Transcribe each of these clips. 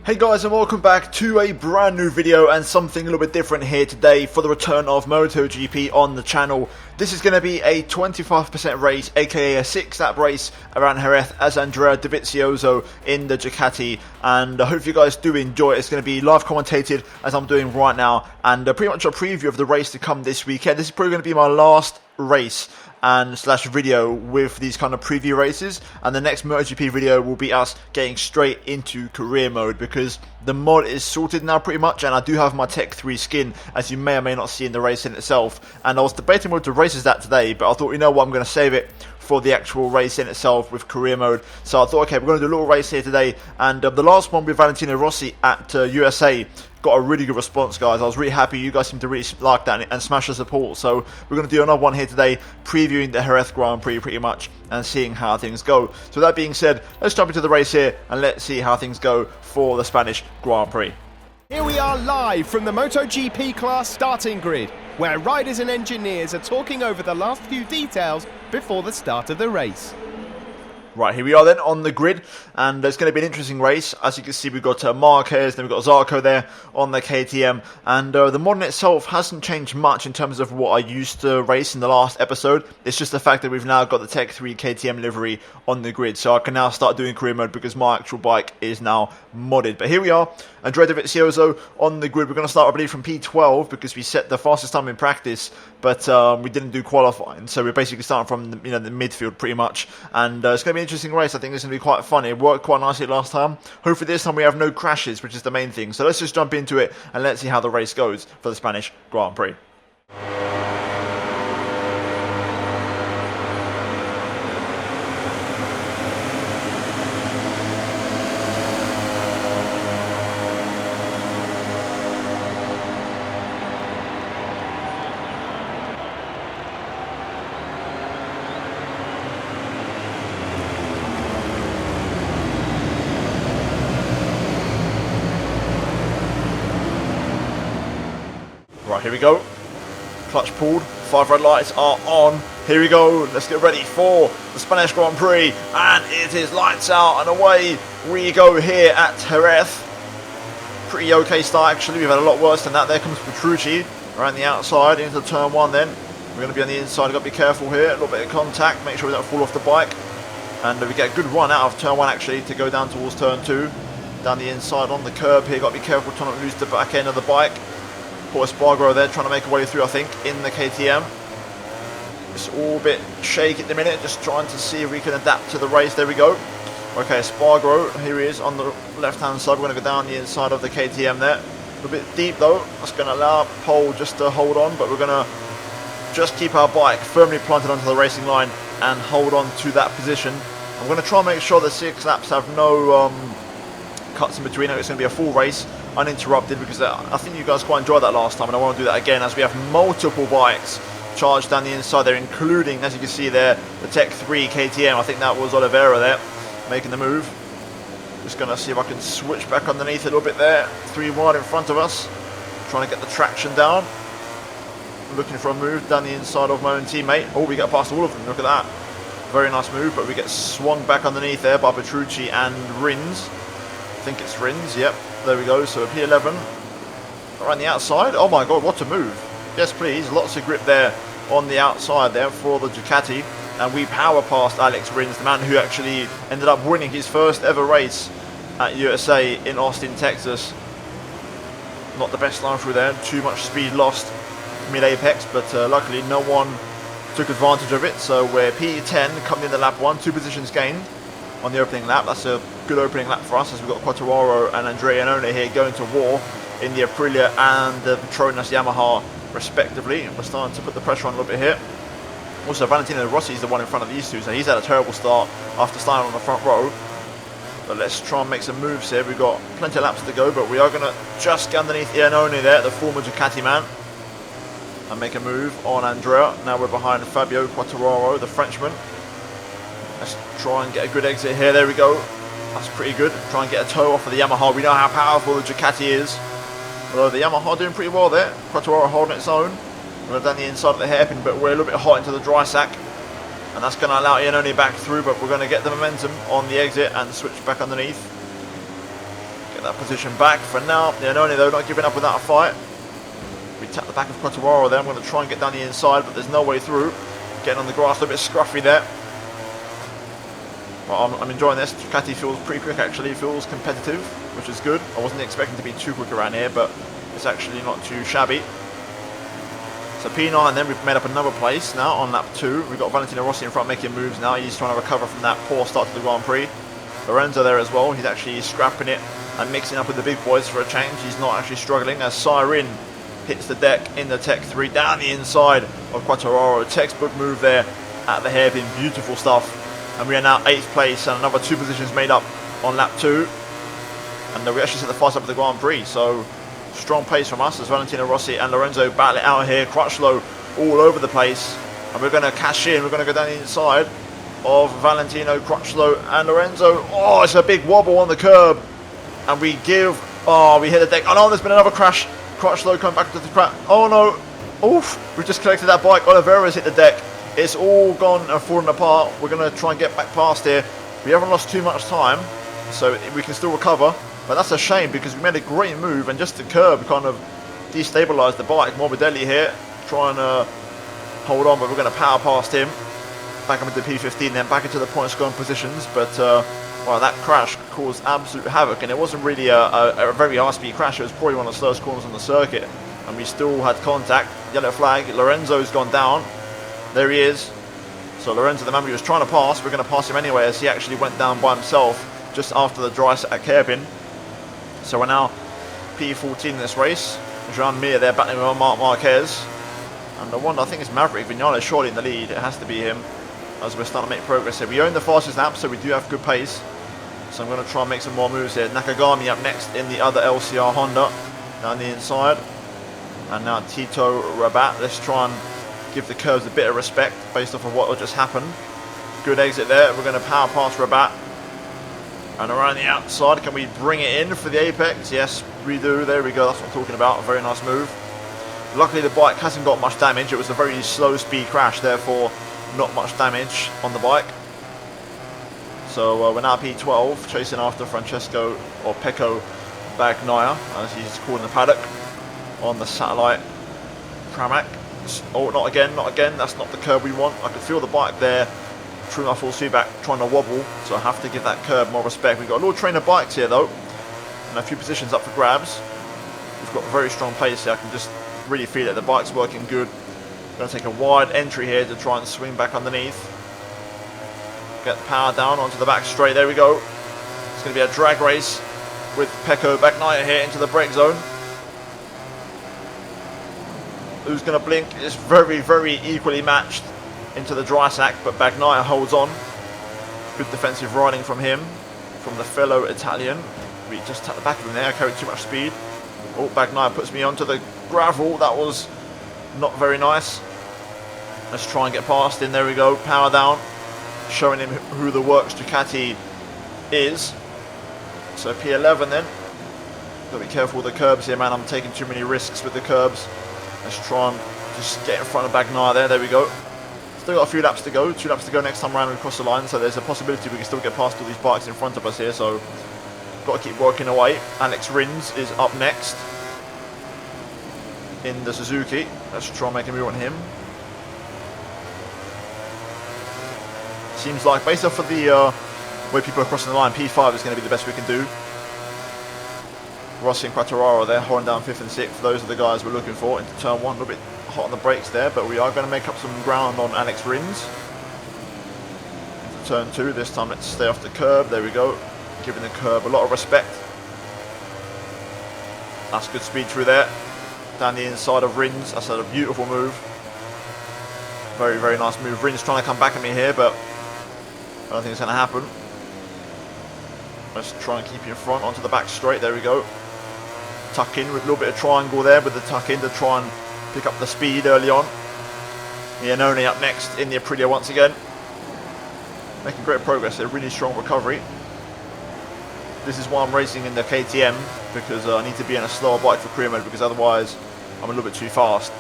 Hey guys, and welcome back to a brand new video and something a little bit different here today for the return of MotoGP on the channel. This is going to be a 25% race, aka a 6-lap race around Jerez as Andrea Dovizioso in the Ducati, and I hope you guys do enjoy it. It's going to be live commentated as I'm doing right now, and pretty much a preview of the race to come this weekend. This is probably going to be my last race and slash video with these kind of preview races, and the next MotoGP video will be us getting straight into career mode because the mod is sorted now pretty much, and I do have my Tech 3 skin, as you may or may not see in the race in itself. And I was debating whether to races that today, but I thought, you know what, I'm going to save it for the actual race in itself with career mode. So I thought, okay, we're going to do a little race here today, and the last one with Valentino Rossi at USA got a really good response, guys. I was really happy. You guys seem to really like that and smash the support. So we're going to do another one here today, previewing the Jerez Grand Prix pretty much and seeing how things go. So that being said, let's jump into the race here and let's see how things go for the Spanish Grand Prix. Here we are live from the MotoGP class starting grid, where riders and engineers are talking over the last few details before the start of the race. Right, here we are then on the grid, and it's going to be an interesting race. As you can see, we've got Marquez, then we've got Zarco there on the KTM, and the mod in itself hasn't changed much in terms of what I used to race in the last episode. It's just the fact that we've now got the Tech 3 KTM livery on the grid, so I can now start doing career mode because my actual bike is now modded. But here we are, Andrea Dovizioso on the grid. We're going to start, I believe, from P12 because we set the fastest time in practice, but we didn't do qualifying, so we're basically starting from the, the midfield pretty much, and it's going to be an interesting race. I think it's going to be quite funny. It worked quite nicely last time. Hopefully this time we have no crashes, which is the main thing. So let's just jump into it and let's see how the race goes for the Spanish Grand Prix. Right, here we go. Clutch pulled. 5 red lights are on. Here we go. Let's get ready for the Spanish Grand Prix. And it is lights out and away we go here at Jerez. Pretty okay start actually. We've had a lot worse than that. There comes Petrucci around the outside into turn 1 then. We're going to be on the inside. Got to be careful here. A little bit of contact. Make sure we don't fall off the bike. And we get a good run out of turn 1 actually to go down towards turn 2. Down the inside on the curb here. Got to be careful trying not to lose the back end of the bike. Poor Spargo there trying to make a way through, I think, in the KTM. It's all a bit shaky at the minute, just trying to see if we can adapt to the race. There we go. Okay, Spargo, here he is on the left-hand side. We're going to go down the inside of the KTM there. A little bit deep though. That's going to allow Pole just to hold on, but we're going to just keep our bike firmly planted onto the racing line and hold on to that position. I'm going to try and make sure the 6 laps have no cuts in between. It's going to be a full race, uninterrupted, because I think you guys quite enjoyed that last time, and I want to do that again as we have multiple bikes charged down the inside there, including, as you can see there, the Tech 3 KTM. I think that was Oliveira there making the move. Just going to see if I can switch back underneath a little bit there. 3 wide in front of us, trying to get the traction down, looking for a move down the inside of my own teammate. Oh, we get past all of them. Look at that, very nice move, but we get swung back underneath there by Petrucci and Rins. I think it's Rins, yep, there we go. So P11 around the outside. Oh my god, what a move. Yes please, lots of grip there on the outside there for the Ducati, and we power past Alex Rins, the man who actually ended up winning his first ever race at USA in Austin, Texas. Not the best line through there, too much speed lost mid-apex, but luckily no one took advantage of it. So we're P10 coming in the lap 1, 2 positions gained on the opening lap. That's a good opening lap for us, as we've got Quartararo and Andrea here going to war in the Aprilia and the Petronas Yamaha respectively. And we're starting to put the pressure on a little bit here. Also, Valentino Rossi is the one in front of these two, so he's had a terrible start after starting on the front row. But let's try and make some moves here. We've got plenty of laps to go, but we are going to just get underneath Iannone there, the former Ducati man, and make a move on Andrea. Now we're behind Fabio Quartararo, the Frenchman. Let's try and get a good exit here. There we go. That's pretty good. Try and get a toe off of the Yamaha. We know how powerful the Ducati is. Although the Yamaha doing pretty well there. Quartararo holding its own. We're down the inside of the hairpin, but we're a little bit hot into the dry sack. And that's going to allow Iannone back through, but we're going to get the momentum on the exit and switch back underneath. Get that position back for now. Iannone though not giving up without a fight. We tap the back of Quartararo there. I'm going to try and get down the inside, but there's no way through. Getting on the grass, a bit scruffy there. Well, I'm enjoying this. Ducati feels pretty quick actually. It feels competitive, which is good. I wasn't expecting to be too quick around here, but it's actually not too shabby. So P9 then, we've made up another place now on lap 2. We've got Valentino Rossi in front making moves now. He's trying to recover from that poor start to the Grand Prix. Lorenzo there as well. He's actually scrapping it and mixing up with the big boys for a change. He's not actually struggling as Siren hits the deck in the Tech 3 down the inside of Quartararo. Textbook move there at the hairpin. Beautiful stuff. And we are now 8th place and another 2 positions made up on lap 2. And we actually set the fast up of the Grand Prix. So strong pace from us as Valentino Rossi and Lorenzo battle it out here. Crutchlow all over the place. And we're going to cash in. We're going to go down the inside of Valentino, Crutchlow and Lorenzo. Oh, it's a big wobble on the curb. And we give... Oh, we hit the deck. Oh no, there's been another crash. Crutchlow coming back to the crap. Oh no. Oof. We've just collected that bike. Oliveira's hit the deck. It's all gone and fallen apart. We're going to try and get back past here. We haven't lost too much time, so we can still recover. But that's a shame because we made a great move and just the curb kind of destabilised the bike. Morbidelli here trying to hold on, but we're going to power past him. Back up into P15, then back into the point scoring positions. But well, that crash caused absolute havoc, and it wasn't really a very high-speed crash. It was probably one of the slowest corners on the circuit, and we still had contact. Yellow flag. Lorenzo's gone down. There he is. So Lorenzo, the man we was trying to pass, we're going to pass him anyway as he actually went down by himself just after the dry set at hairpin. So we're now P14 in this race. Jean Mir there battling with Marc Marquez. And the one, I think it's Maverick Vignales surely in the lead. It has to be him as we're starting to make progress here. We own the fastest lap, so we do have good pace. So I'm going to try and make some more moves here. Nakagami up next in the other LCR Honda down the inside. And now Tito Rabat. Let's try and give the curves a bit of respect based off of what just happened. Good exit there. We're going to power past Rabat. And around the outside, can we bring it in for the apex? Yes, we do. There we go. That's what I'm talking about. A very nice move. Luckily, the bike hasn't got much damage. It was a very slow speed crash, therefore not much damage on the bike. So we're now P12, chasing after Francesco or Pecco Bagnaia, as he's called in the paddock, on the satellite Pramac. Oh, not again, not again. That's not the curb we want. I could feel the bike there, through my full feedback, trying to wobble. So I have to give that curb more respect. We've got a little train of bikes here, though, and a few positions up for grabs. We've got very strong pace here. I can just really feel it. The bike's working good. I'm going to take a wide entry here to try and swing back underneath. Get the power down onto the back straight. There we go. It's going to be a drag race with Pecco Bagnaia here into the brake zone. Who's going to blink? It's very, very equally matched into the dry sack, but Bagnaia holds on. Good defensive riding from him, from the fellow Italian. We just tapped the back of him there. I carried too much speed. Oh, Bagnaia puts me onto the gravel. That was not very nice. Let's try and get past him. There we go. Power down. Showing him who the works Ducati is. So P11 then. Got to be careful with the curbs here, man. I'm taking too many risks with the curbs. Let's try and just get in front of Bagnaia there. There we go. Still got a few laps to go. 2 laps to go next time around we cross the line. So there's a possibility we can still get past all these bikes in front of us here. So got to keep working away. Alex Rins is up next in the Suzuki. Let's try and make a move on him. Seems like based off of the way people are crossing the line, P5 is going to be the best we can do. Rossi and Quartararo there, holding down 5th and 6th. Those are the guys we're looking for into turn 1. A little bit hot on the brakes there, but we are going to make up some ground on Alex Rins. Into turn 2, this time let's stay off the curb. There we go. Giving the curb a lot of respect. That's good speed through there. Down the inside of Rins. That's a beautiful move. Very, very nice move. Rins trying to come back at me here, but I don't think it's going to happen. Let's try and keep you in front onto the back straight. There we go. Tuck in with a little bit of triangle there with the tuck in to try and pick up the speed early on. Iannone up next in the Aprilia once again. Making great progress. A really strong recovery. This is why I'm racing in the KTM, because I need to be in a slower bike for career mode, because otherwise I'm a little bit too fast.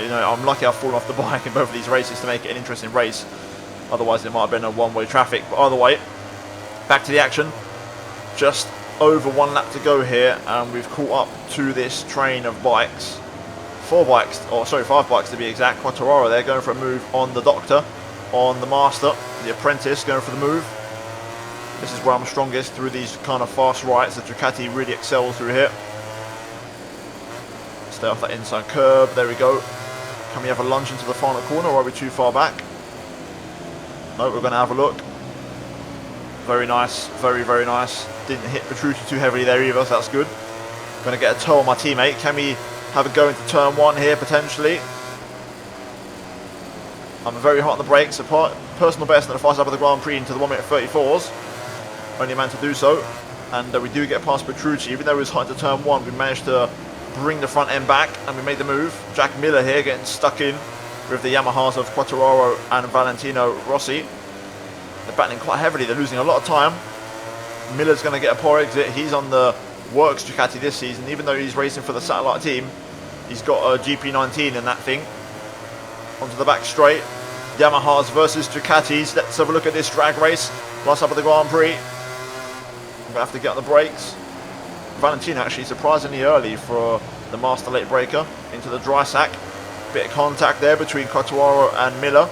You know, I'm lucky I've fallen off the bike in both of these races to make it an interesting race. Otherwise it might have been a one-way traffic. But either way, back to the action. Just over 1 lap to go here, and we've caught up to this train of bikes. 5 bikes to be exact. Quartararo there going for a move on the Doctor, on the Master, the Apprentice going for the move. This is where I'm strongest, through these kind of fast rights. The Ducati really excels through here. Stay off that inside curb, there we go. Can we have a lunge into the final corner, or are we too far back? No, we're going to have a look. Very nice, very, very nice. Didn't hit Petrucci too heavily there either, so that's good. Going to get a toe on my teammate. Can we have a go into turn 1 here, potentially? I'm very hot on the brakes. A personal best in the fast lap of the Grand Prix into the 1:34s. Only man to do so. And we do get past Petrucci. Even though it was hot into turn 1, we managed to bring the front end back, and we made the move. Jack Miller here getting stuck in with the Yamahas of Quartararo and Valentino Rossi. They're battling quite heavily. They're losing a lot of time. Miller's going to get a poor exit. He's on the Works Ducati this season. Even though he's racing for the satellite team, he's got a GP19 in that thing. Onto the back straight. Yamahas versus Ducatis. Let's have a look at this drag race. Last up of the Grand Prix. I'm going to have to get on the brakes. Valentino actually surprisingly early for the Master late breaker into the dry sack. Bit of contact there between Quartararo and Miller.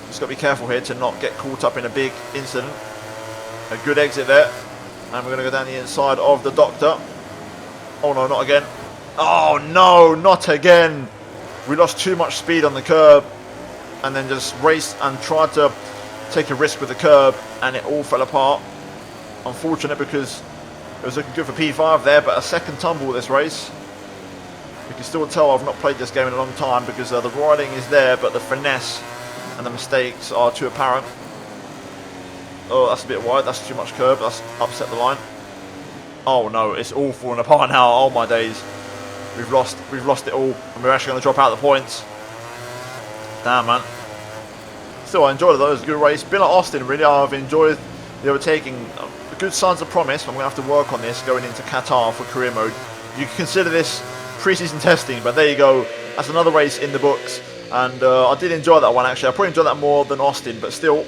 Just got to be careful here to not get caught up in a big incident. A good exit there. And we're going to go down the inside of the Doctor. Oh no, not again. Oh no, not again. We lost too much speed on the curb, and then just raced and tried to take a risk with the curb, and it all fell apart. Unfortunate, because it was looking good for P5 there, but a second tumble this race. You can still tell I've not played this game in a long time, because the riding is there, but the finesse and the mistakes are too apparent. Oh, that's a bit wide. That's too much curb. That's upset the line. Oh no, it's all falling apart now. Oh my days. We've lost it all, and we're actually going to drop out the points. Damn, man. Still, I enjoyed it though. It was a good race. Been at Austin, really. I've enjoyed the overtaking. Good signs of promise. I'm going to have to work on this going into Qatar for career mode. You can consider this pre-season testing, but there you go. That's another race in the books, and I did enjoy that one actually. I probably enjoyed that more than Austin, but still,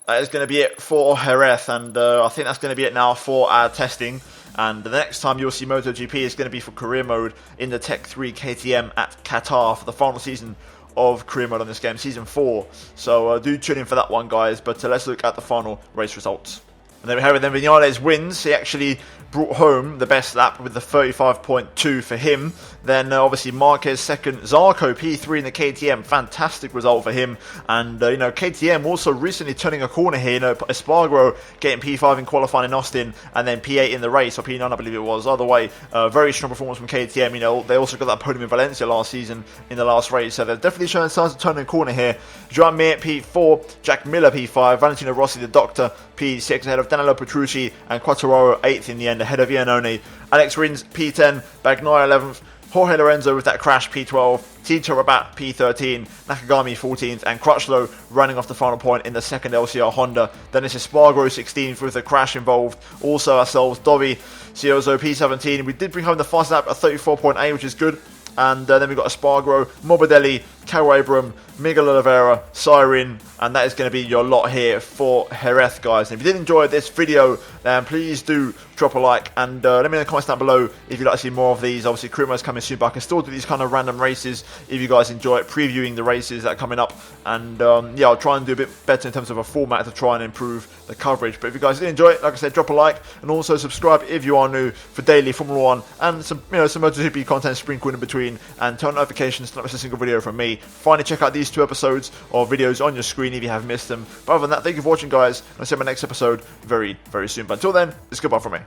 that is going to be it for Jerez, and I think that's going to be it now for our testing. And the next time you'll see MotoGP is going to be for career mode in the Tech 3 KTM at Qatar for the final season of career mode on this game, season 4. So do tune in for that one, guys. But let's look at the final race results. And there we have it then. Vinales wins. He actually brought home the best lap with the 35.2 for him. Then obviously Marquez second, Zarco P3 in the KTM, fantastic result for him. And KTM also recently turning a corner here. Espargaro getting P5 in qualifying in Austin, and then P8 in the race, or P9 I believe it was. Either way, very strong performance from KTM. They also got that podium in Valencia last season in the last race, so they're definitely showing signs of turning a corner here. Joan Mir P4, Jack Miller P5, Valentino Rossi the Doctor P6 ahead of Danilo Petrucci, and Quartararo 8th in the end ahead of Iannone. Alex Rins P10, Bagnaia 11th, Jorge Lorenzo with that crash P12, Tito Rabat P13, Nakagami 14th, and Crutchlow running off the final point in the second LCR Honda. Then it's Espargaro 16th with the crash involved. Also ourselves, Dovi, Ciozo P17. We did bring home the fast lap at 34.8, which is good. And then we've got Espargaro, Morbidelli, Carol Abram, Miguel Oliveira, Siren, and that is going to be your lot here for Jerez, guys. And if you did enjoy this video, then please do drop a like, and let me know in the comments down below if you'd like to see more of these. Obviously, career mode's coming soon, but I can still do these kind of random races if you guys enjoy it, previewing the races that are coming up. And yeah, I'll try and do a bit better in terms of a format to try and improve the coverage. But if you guys did enjoy it, like I said, drop a like, and also subscribe if you are new for daily Formula 1 and some MotoGP content sprinkled in between, and turn on notifications to not miss a single video from me. Finally, check out these 2 episodes of videos on your screen if you have missed them. But other than that, thank you for watching, guys, and I'll see you in my next episode very, very soon. But until then, it's goodbye from me.